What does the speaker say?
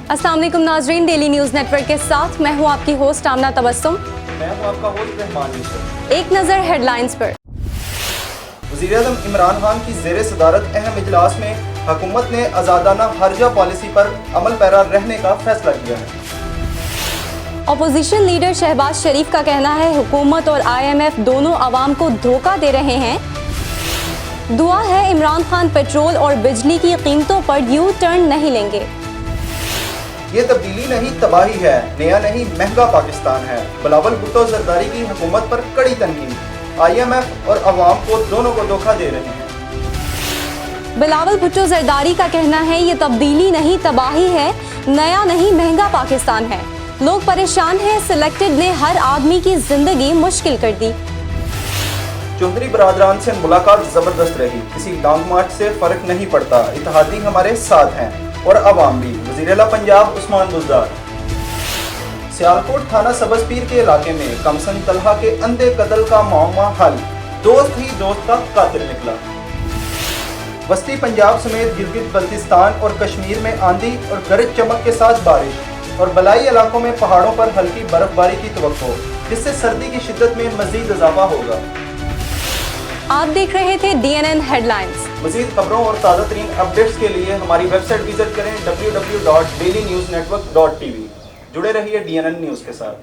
अस्सलाम वालेकुम नाजरीन, डेली न्यूज़ नेटवर्क के साथ मैं हूं आपकी होस्ट आमना तबस्सुम। मैं हूं आपका होस्ट रहमान यूसुफ। एक नज़र हेडलाइंस पर। वज़ीर-ए-आज़म इमरान खान की ज़ेर सदारत अहम इजलास में हुकूमत ने आज़ादाना हर्जा पॉलिसी पर अमल पैरा रहने का फैसला किया है। अपोजिशन लीडर शहबाज शरीफ का कहना है हुकूमत और IMF दोनों आवाम को धोखा दे रहे हैं। दुआ है इमरान खान पेट्रोल और बिजली की कीमतों पर यू टर्न नहीं लेंगे। ये तब्दीली नहीं तबाही है, नया नहीं महंगा पाकिस्तान है। बिलावल भुट्टो जरदारी की हुकूमत पर कड़ी तनकीद, IMF और अवाम को दोनों को धोखा दे रहे हैं। बिलावल भुट्टो जरदारी का कहना है ये तब्दीली नहीं तबाही है, नया नहीं महंगा पाकिस्तान है। लोग परेशान हैं, सिलेक्टेड ने हर आदमी की जिंदगी मुश्किल कर दी। चौधरी बरादरान से मुलाकात जबरदस्त रही, किसी लॉन्ग मार्च से फर्क नहीं पड़ता, इत्तेहादी हमारे साथ हैं और अवाम भी। वज़ीर-ए-आला पंजाब उस्मान बुज़दार। सियालकोट थाना सबजपीर के इलाके में कमसन तलहा के अंधे कत्ल का मामला हल, दोस्त ही दोस्त का कातिल निकला। वस्ती पंजाब समेत गिलगित बल्तिस्तान और कश्मीर में आंधी और गरज चमक के साथ बारिश और बलाई इलाकों में पहाड़ों पर हल्की बर्फबारी की तवक्को, जिससे सर्दी की शिद्दत में मजीद इजाफा होगा। आप देख रहे थे DNN हेडलाइंस। मज़ीद खबरों और ताज़ा तरीन अपडेट्स के लिए हमारी वेबसाइट विजिट करें www.dailynewsnetwork.tv। जुड़े रहिए DNN न्यूज़ के साथ।